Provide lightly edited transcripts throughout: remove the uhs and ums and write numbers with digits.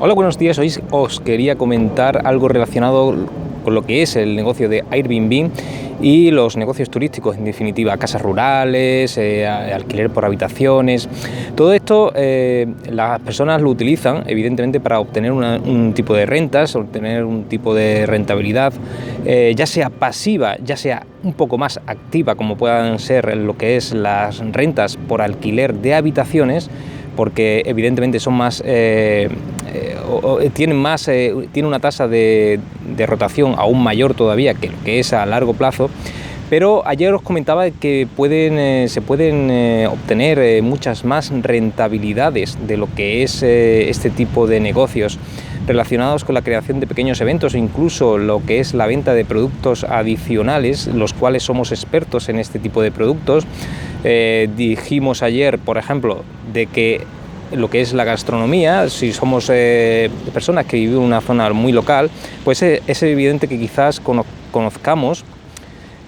Hola, buenos días. Hoy os quería comentar algo relacionado con lo que es el negocio de Airbnb y los negocios turísticos, en definitiva, casas rurales, alquiler por habitaciones. Todo esto las personas lo utilizan, evidentemente, para obtener un tipo de rentas, obtener un tipo de rentabilidad, ya sea pasiva, ya sea un poco más activa, como puedan ser lo que es las rentas por alquiler de habitaciones, porque evidentemente son más tiene una tasa de rotación aún mayor todavía que lo que es a largo plazo. Pero ayer os comentaba que se pueden obtener muchas más rentabilidades de lo que es este tipo de negocios relacionados con la creación de pequeños eventos, e incluso lo que es la venta de productos adicionales, los cuales somos expertos en este tipo de productos. Dijimos ayer, por ejemplo, de que lo que es la gastronomía, si somos personas que viven en una zona muy local, pues es evidente que quizás conozcamos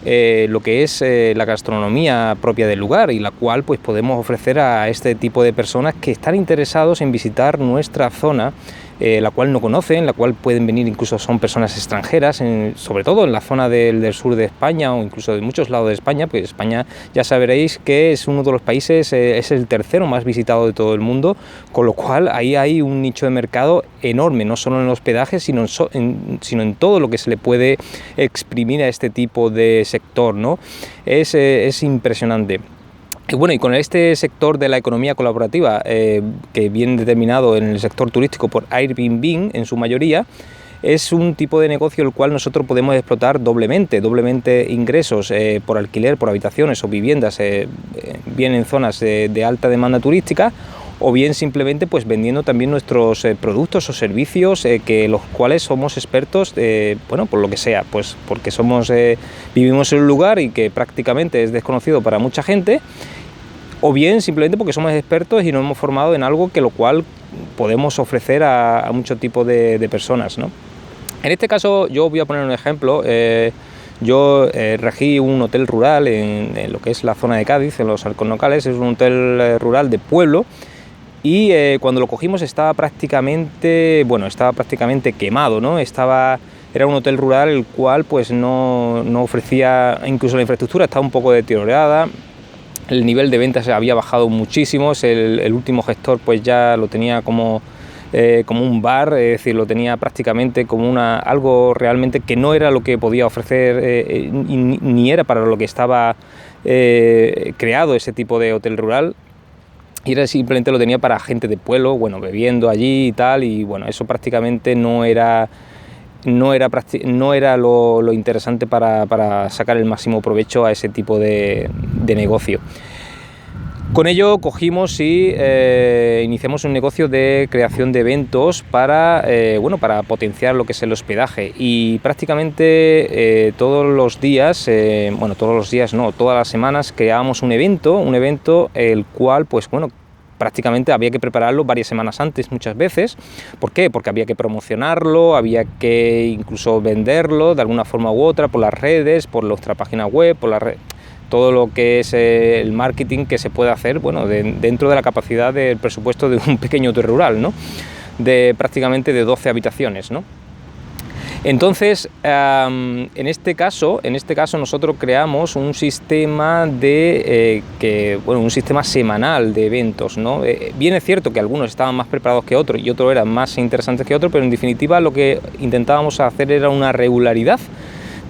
lo que es la gastronomía propia del lugar, y la cual pues podemos ofrecer a este tipo de personas que están interesados en visitar nuestra zona, la cual no conocen, la cual pueden venir, incluso son personas extranjeras, sobre todo en la zona del sur de España, o incluso de muchos lados de España, pues España ya sabréis que es uno de los países, es el tercero más visitado de todo el mundo, con lo cual ahí hay un nicho de mercado enorme, no solo en el hospedaje, sino en todo lo que se le puede exprimir a este tipo de sector, ¿no? Es impresionante. Y bueno, y con este sector de la economía colaborativa, que viene determinado en el sector turístico por Airbnb en su mayoría, es un tipo de negocio el cual nosotros podemos explotar doblemente ingresos por alquiler, por habitaciones o viviendas, bien en zonas de alta demanda turística, o bien simplemente pues vendiendo también nuestros productos o servicios, que los cuales somos expertos, bueno, por lo que sea, pues porque vivimos en un lugar y que prácticamente es desconocido para mucha gente, o bien simplemente porque somos expertos y nos hemos formado en algo que lo cual podemos ofrecer a mucho tipo de personas, ¿no? En este caso yo voy a poner un ejemplo. Yo regí un hotel rural en lo que es la zona de Cádiz, en los Alcornocales. Es un hotel rural de pueblo, y cuando lo cogimos estaba prácticamente quemado, ¿no? Era un hotel rural el cual pues no ofrecía, incluso la infraestructura estaba un poco deteriorada. El nivel de ventas había bajado muchísimo. El último gestor pues ya lo tenía como un bar, es decir, lo tenía prácticamente como algo realmente que no era lo que podía ofrecer, ni era para lo que estaba creado ese tipo de hotel rural. Y simplemente lo tenía para gente de pueblo, bueno, bebiendo allí y tal, y bueno, eso prácticamente no era lo interesante para sacar el máximo provecho a ese tipo de negocio. Con ello cogimos y iniciamos un negocio de creación de eventos para potenciar lo que es el hospedaje, y prácticamente todos los días, todas las semanas creábamos un evento el cual pues bueno, prácticamente había que prepararlo varias semanas antes muchas veces. ¿Por qué? Porque había que promocionarlo, había que incluso venderlo de alguna forma u otra por las redes, por nuestra página web, todo lo que es el marketing que se puede hacer, bueno, dentro de la capacidad del presupuesto de un pequeño hotel rural, ¿no? De prácticamente de 12 habitaciones, ¿no? Entonces, en este caso nosotros creamos un sistema un sistema semanal de eventos, ¿no? Bien es cierto que algunos estaban más preparados que otros y otros eran más interesantes que otros, pero en definitiva lo que intentábamos hacer era una regularidad,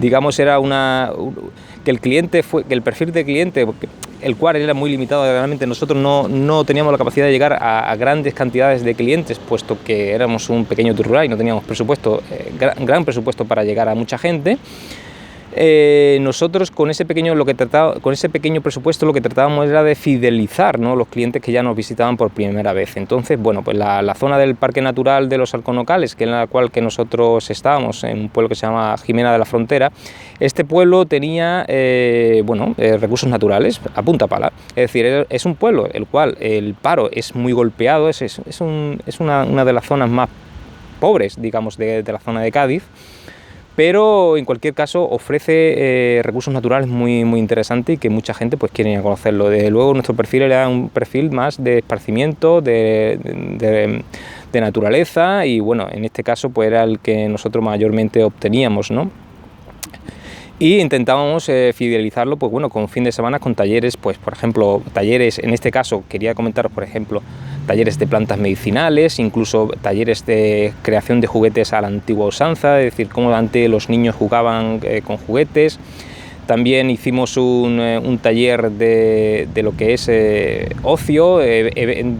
digamos, que el perfil de cliente, el cual era muy limitado. Realmente nosotros no teníamos la capacidad de llegar a grandes cantidades de clientes, puesto que éramos un pequeño tour rural y no teníamos gran presupuesto para llegar a mucha gente. Nosotros con ese pequeño presupuesto lo que tratábamos era de fidelizar, ¿no?, los clientes que ya nos visitaban por primera vez. Entonces, bueno, pues la zona del Parque Natural de los Alcornocales, que en la cual que nosotros estábamos, en un pueblo que se llama Jimena de la Frontera, este pueblo tenía recursos naturales a punta pala. Es decir, es un pueblo el cual el paro es muy golpeado, es una de las zonas más pobres, digamos, de la zona de Cádiz. Pero en cualquier caso ofrece recursos naturales muy, muy interesantes y que mucha gente pues quiere ir a conocerlo. Desde luego nuestro perfil era un perfil más de esparcimiento, de de naturaleza y bueno, en este caso pues era el que nosotros mayormente obteníamos, ¿no? Y intentábamos fidelizarlo, pues bueno, con fin de semana con talleres, pues por ejemplo, talleres, en este caso quería comentaros, por ejemplo, talleres de plantas medicinales, incluso talleres de creación de juguetes a la antigua usanza, es decir, cómo antes los niños jugaban con juguetes. También hicimos un taller de lo que es ocio,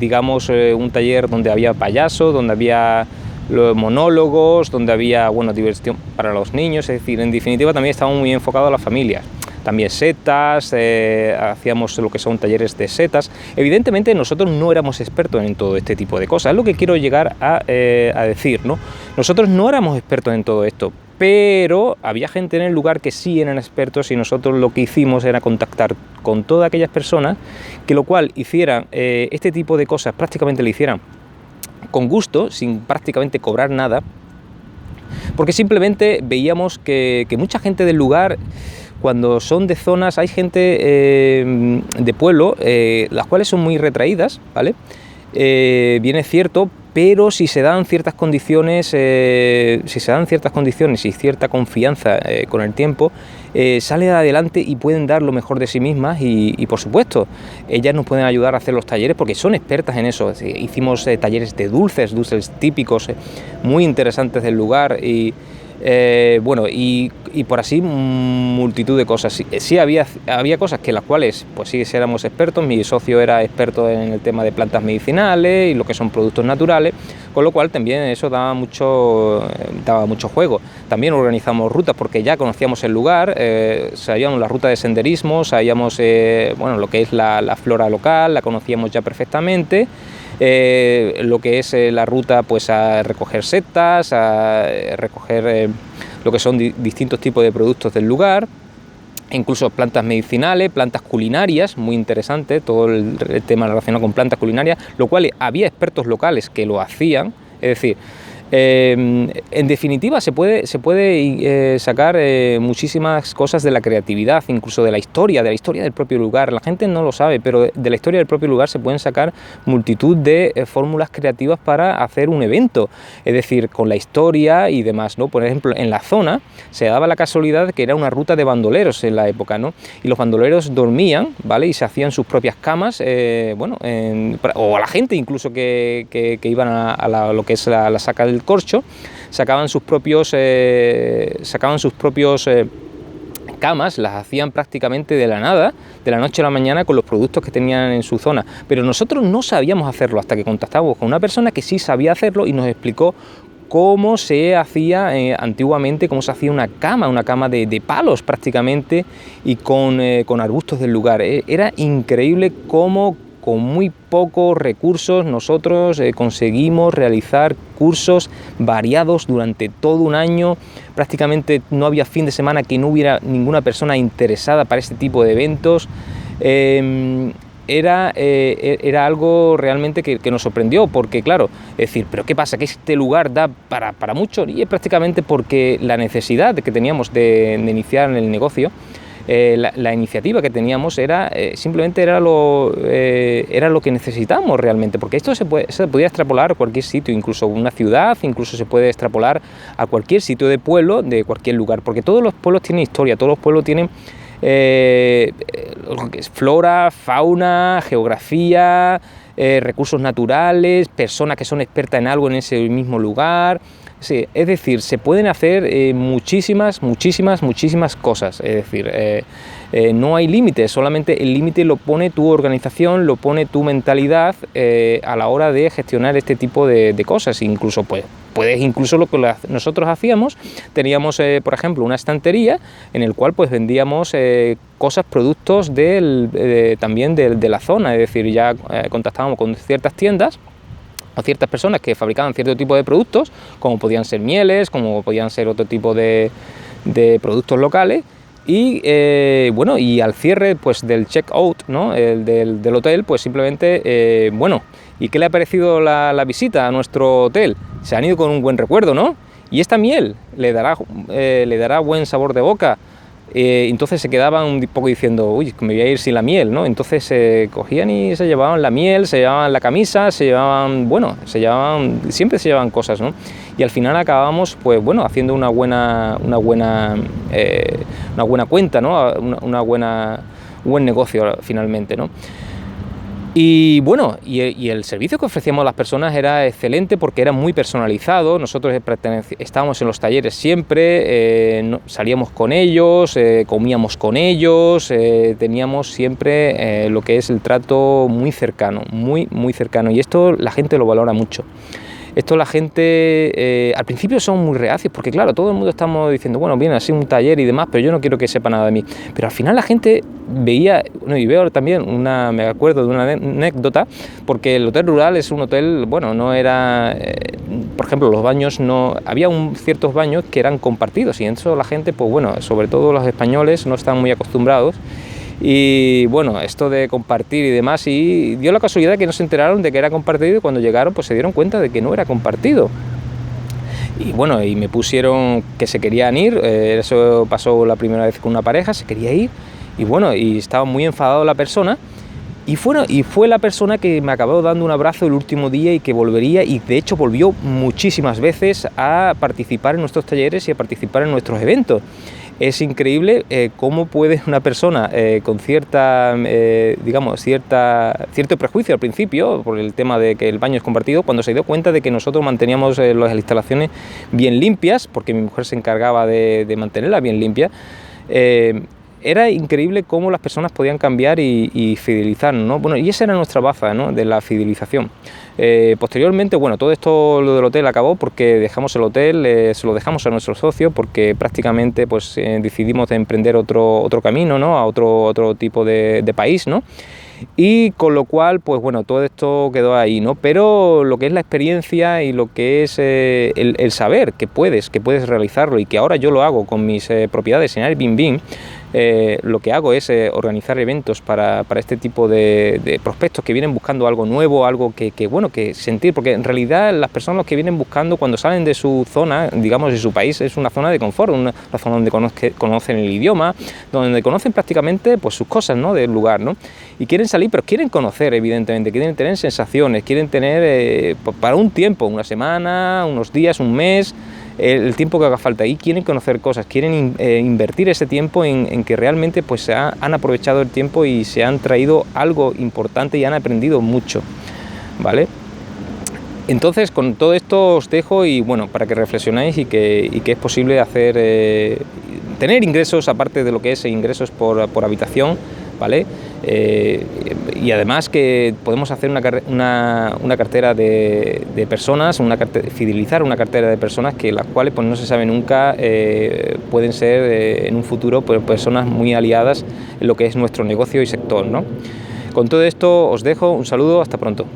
digamos un taller donde había payasos, donde había los monólogos, donde había diversión para los niños, es decir, en definitiva también estábamos muy enfocados a las familias. También setas, hacíamos lo que son talleres de setas. Evidentemente nosotros no éramos expertos en todo este tipo de cosas, es lo que quiero llegar a decir, ¿no? Nosotros no éramos expertos en todo esto, pero había gente en el lugar que sí eran expertos y nosotros lo que hicimos era contactar con todas aquellas personas que lo cual hicieran este tipo de cosas, prácticamente lo hicieran con gusto, sin prácticamente cobrar nada, porque simplemente veíamos que mucha gente del lugar, cuando son de zonas, hay gente de pueblo, las cuales son muy retraídas, ¿vale? Bien es cierto, pero si se dan ciertas condiciones, y cierta confianza con el tiempo, salen adelante y pueden dar lo mejor de sí mismas y por supuesto, ellas nos pueden ayudar a hacer los talleres porque son expertas en eso. Hicimos talleres de dulces típicos muy interesantes del lugar y por así multitud de cosas. Sí había cosas que las cuales pues sí éramos expertos. Mi socio era experto en el tema de plantas medicinales y lo que son productos naturales, con lo cual también eso daba mucho juego. También organizamos rutas porque ya conocíamos el lugar, sabíamos la ruta de senderismo, sabíamos lo que es la flora local, la conocíamos ya perfectamente. Lo que es la ruta pues a recoger setas, a recoger lo que son distintos tipos de productos del lugar, incluso plantas medicinales, plantas culinarias, muy interesante todo el tema relacionado con plantas culinarias, lo cual había expertos locales que lo hacían, es decir, en definitiva se puede sacar muchísimas cosas de la creatividad, incluso de la historia del propio lugar. La gente no lo sabe, pero de la historia del propio lugar se pueden sacar multitud de fórmulas creativas para hacer un evento, es decir, con la historia y demás, ¿no? Por ejemplo, en la zona se daba la casualidad que era una ruta de bandoleros en la época, ¿no? Y los bandoleros dormían, ¿vale? Y se hacían sus propias camas, o a la gente incluso que iban a lo que es la saca del corcho, sacaban sus propios camas, las hacían prácticamente de la nada, de la noche a la mañana, con los productos que tenían en su zona, pero nosotros no sabíamos hacerlo hasta que contactamos con una persona que sí sabía hacerlo y nos explicó cómo se hacía antiguamente, cómo se hacía una cama de palos prácticamente y con arbustos del lugar. Era increíble cómo con muy pocos recursos nosotros conseguimos realizar cursos variados durante todo un año. Prácticamente no había fin de semana que no hubiera ninguna persona interesada para este tipo de eventos. Era algo realmente que nos sorprendió, porque claro, es decir, pero ¿qué pasa? ¿Que este lugar da para mucho? Y es prácticamente porque la necesidad que teníamos de iniciar en el negocio, la iniciativa que teníamos simplemente era lo que necesitamos realmente, porque esto se podía extrapolar a cualquier sitio, incluso una ciudad, incluso se puede extrapolar a cualquier sitio de pueblo, de cualquier lugar, porque todos los pueblos tienen historia, todos los pueblos tienen flora, fauna, geografía, recursos naturales, personas que son expertas en algo en ese mismo lugar. Sí, es decir, se pueden hacer muchísimas cosas, es decir, no hay límites, solamente el límite lo pone tu organización, lo pone tu mentalidad a la hora de gestionar este tipo de cosas. Incluso puedes lo que nosotros hacíamos, teníamos por ejemplo una estantería en el cual pues vendíamos productos también de la zona, es decir, ya contactábamos con ciertas tiendas o ciertas personas que fabricaban cierto tipo de productos, como podían ser mieles, como podían ser otro tipo de productos locales, y al cierre pues del check-out, ¿no? del hotel, pues simplemente, ¿y qué le ha parecido la visita a nuestro hotel? Se han ido con un buen recuerdo, ¿no? Y esta miel le dará buen sabor de boca. entonces se quedaban un poco diciendo, uy, me voy a ir sin la miel, ¿no? Entonces cogían y se llevaban la miel, se llevaban la camisa, siempre se llevaban cosas, ¿no? Y al final acabamos, pues bueno, haciendo una buena cuenta, ¿no? Un buen negocio finalmente, ¿no? Y bueno, y el servicio que ofrecíamos a las personas era excelente porque era muy personalizado. Nosotros estábamos en los talleres siempre, salíamos con ellos, comíamos con ellos, teníamos siempre lo que es el trato muy cercano, muy cercano, y esto la gente lo valora mucho. Esto la gente, al principio son muy reacios, porque claro, todo el mundo estamos diciendo, bueno, viene así un taller y demás, pero yo no quiero que sepa nada de mí. Pero al final la gente veía, bueno, y veo también me acuerdo de una anécdota, porque el hotel rural es un hotel, bueno, no era, por ejemplo, los baños había ciertos baños que eran compartidos, y en eso la gente, pues bueno, sobre todo los españoles no están muy acostumbrados. Y bueno, esto de compartir y demás, y dio la casualidad que no se enteraron de que era compartido, y cuando llegaron pues se dieron cuenta de que no era compartido. Y bueno, y me pusieron que se querían ir, eso pasó la primera vez con una pareja, se quería ir, y bueno, y estaba muy enfadado la persona, y fue la persona que me acabó dando un abrazo el último día y que volvería, y de hecho volvió muchísimas veces a participar en nuestros talleres y a participar en nuestros eventos. Es increíble cómo puede una persona con cierto prejuicio al principio por el tema de que el baño es compartido, cuando se dio cuenta de que nosotros manteníamos las instalaciones bien limpias, porque mi mujer se encargaba de mantenerlas bien limpias, era increíble cómo las personas podían cambiar y fidelizarnos, ¿no? Bueno, y esa era nuestra baza, ¿no?, de la fidelización. Posteriormente, bueno, todo esto, lo del hotel acabó porque dejamos el hotel, se lo dejamos a nuestro socio, porque prácticamente pues decidimos de emprender otro camino, ¿no?, a otro tipo de país, ¿no? Y con lo cual, pues bueno, todo esto quedó ahí, ¿no? Pero lo que es la experiencia y lo que es el saber que puedes realizarlo, y que ahora yo lo hago con mis propiedades en Airbnb, lo que hago es organizar eventos para este tipo de prospectos que vienen buscando algo nuevo, algo que sentir, porque en realidad las personas que vienen buscando cuando salen de su zona, digamos de su país, es una zona de confort, una zona donde conocen el idioma, donde conocen prácticamente pues sus cosas, ¿no?, del lugar, ¿no? Y quieren salir, pero quieren conocer, evidentemente, quieren tener sensaciones, quieren tener para un tiempo, una semana, unos días, un mes, el tiempo que haga falta, y quieren conocer cosas, quieren invertir ese tiempo en que realmente pues han aprovechado el tiempo y se han traído algo importante y han aprendido mucho, ¿vale? Entonces, con todo esto os dejo, y bueno, para que reflexionéis y que es posible tener ingresos, aparte de lo que es ingresos por habitación, ¿vale? Y además que podemos hacer una cartera de personas, fidelizar una cartera de personas que las cuales pues no se sabe nunca, pueden ser en un futuro pues, personas muy aliadas en lo que es nuestro negocio y sector, ¿no? Con todo esto os dejo, un saludo, hasta pronto.